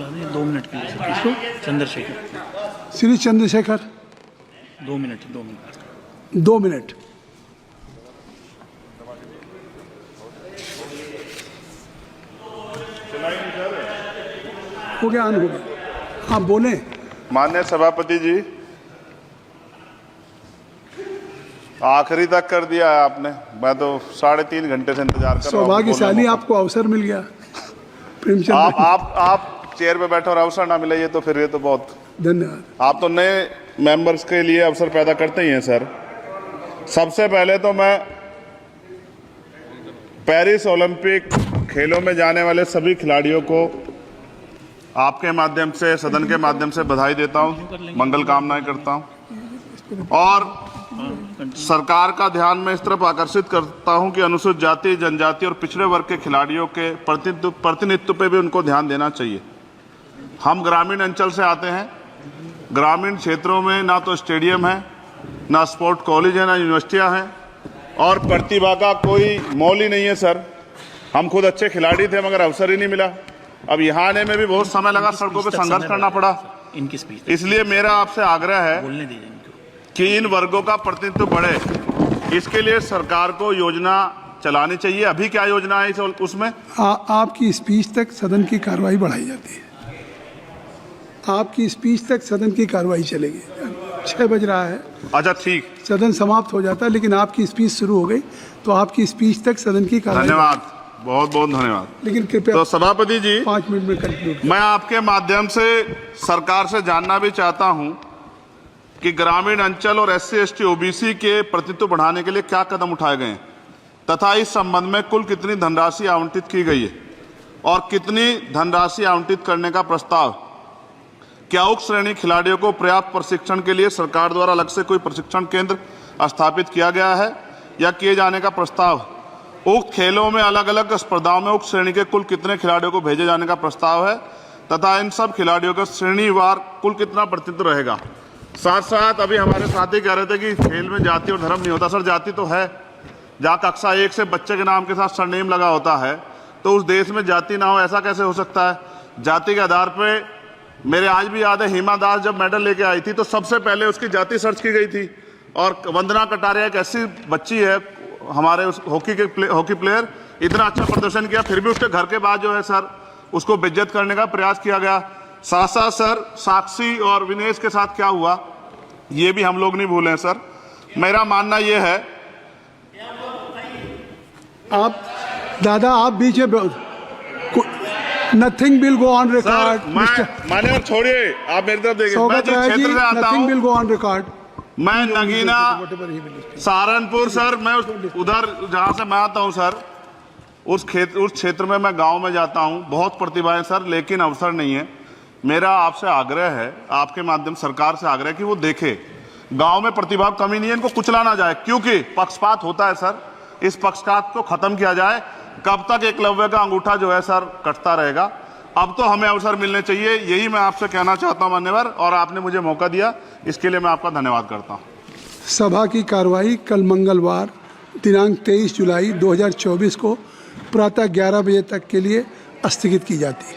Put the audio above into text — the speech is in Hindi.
बुला दें 2 मिनट के लिए sir. Chandrashekhar. Shri Chandrashekhar 2 minute. 2 minute. हो गया, ऑन हो गया। हाँ बोले। माननीय सभापति जी, आखिरी तक कर दिया है आपने। मैं तो 3.5 घंटे से इंतजार कर रहा हूँ। सौभाग्यशाली आपको अवसर मिल गया प्रेमचंद। आप चेयर पे बैठे और अवसर ना मिले, ये तो फिर ये तो बहुत धन्यवाद। आप तो नए मेंबर्स के लिए अवसर पैदा करते ही हैं सर। सबसे पहले तो मैं पेरिस ओलंपिक खेलों में जाने वाले सभी खिलाड़ियों को आपके माध्यम से, सदन के माध्यम से बधाई देता हूं, मंगल कामनाएं करता हूं और सरकार का ध्यान मैं इस तरफ आकर्षित करता हूं कि अनुसूचित जाति, जनजाति और पिछड़े वर्ग के खिलाड़ियों के प्रतिनिधित्व पे भी उनको ध्यान देना चाहिए। हम ग्रामीण अंचल से आते हैं। ग्रामीण क्षेत्रों में ना तो स्टेडियम है, ना स्पोर्ट कॉलेज है, ना यूनिवर्सिटियां हैं और प्रतिभा का कोई मोल ही नहीं है सर। हम खुद अच्छे खिलाड़ी थे मगर अवसर ही नहीं मिला। अब यहाँ आने में भी बहुत समय लगा, सड़कों पे संघर्ष करना पड़ा। इनकी स्पीच। इसलिए मेरा आपसे आग्रह है बोलने दीजिए इनको कि इन वर्गों का प्रतिनिधित्व बढ़े। इसके लिए सरकार को योजना चलानी चाहिए। अभी क्या योजना है उसमें? आपकी स्पीच तक सदन की कार्रवाई बढ़ाई जाती है। आपकी स्पीच तक सदन की कार्रवाई चलेगी। 6 बज रहा है। अच्छा ठीक, सदन समाप्त हो जाता है, लेकिन आपकी स्पीच शुरू हो गई तो आपकी स्पीच तक सदन की कार्रवाई। धन्यवाद, बहुत बहुत धन्यवाद। लेकिन कृपया तो सभापति जी 5 मिनट में कंक्लूड। मैं आपके माध्यम से सरकार से जानना भी चाहता हूं कि ग्रामीण अंचल और SC, ST, OBC के प्रतिनिधित्व बढ़ाने के लिए क्या कदम उठाए गए हैं तथा इस संबंध में कुल कितनी धनराशि आवंटित की गई है और कितनी धनराशि आवंटित करने का प्रस्ताव। क्या उक्त श्रेणी खिलाड़ियों को पर्याप्त प्रशिक्षण के लिए सरकार द्वारा अलग से कोई प्रशिक्षण केंद्र स्थापित किया गया है या किए जाने का प्रस्ताव। उक्त खेलों में अलग अलग स्पर्धाओं में उक्त श्रेणी के कुल कितने खिलाड़ियों को भेजे जाने का प्रस्ताव है तथा इन सब खिलाड़ियों का श्रेणीवार कुल कितना प्रतिनिधित्व रहेगा। साथ साथ अभी हमारे साथी कह रहे थे कि खेल में जाति और धर्म नहीं होता। सर जाति तो है। जहाँ कक्षा 1 से बच्चे के नाम के साथ सरनेम लगा होता है तो उस देश में जाति ना हो, ऐसा कैसे हो सकता है? जाति के आधार पर मेरे आज भी याद है, हिमा दास जब मेडल लेके आई थी तो सबसे पहले उसकी जाति सर्च की गई थी। और वंदना कटारिया एक ऐसी बच्ची है हमारे उस हॉकी प्लेयर, इतना अच्छा प्रदर्शन किया, फिर भी उसके घर के बाद जो है सर उसको बेइज्जत करने का प्रयास किया गया। साथ साथ सर साक्षी और विनेश के साथ क्या हुआ ये भी हम लोग नहीं भूले हैं सर। मेरा मानना ये है। आप दादा आप बीच में nothing will go on record. माने और छोड़िए, आप मेरी तरफ देखिए। मैं जिस क्षेत्र से आता हूं, विल गो ऑन रिकॉर्ड। मैं नगीना सहारनपुर सर, मैं उधर जहां से मैं आता हूं सर, उस क्षेत्र में मैं गांव में जाता हूं। बहुत प्रतिभाएं सर, लेकिन अवसर नहीं है। मेरा आपसे आग्रह है, आपके माध्यम सरकार से आग्रह कि वो देखे गांव में प्रतिभा कमी नहीं है, इनको कुचला ना जाए क्योंकि पक्षपात होता है सर। इस पक्षपात को खत्म किया जाए। कब तक एकलव्य का अंगूठा जो है सर कटता रहेगा? अब तो हमें अवसर मिलने चाहिए, यही मैं आपसे कहना चाहता हूं मान्यवर, और आपने मुझे मौका दिया इसके लिए मैं आपका धन्यवाद करता हूं। सभा की कार्रवाई कल मंगलवार दिनांक 23 जुलाई 2024 को प्रातः 11 बजे तक के लिए स्थगित की जाती है।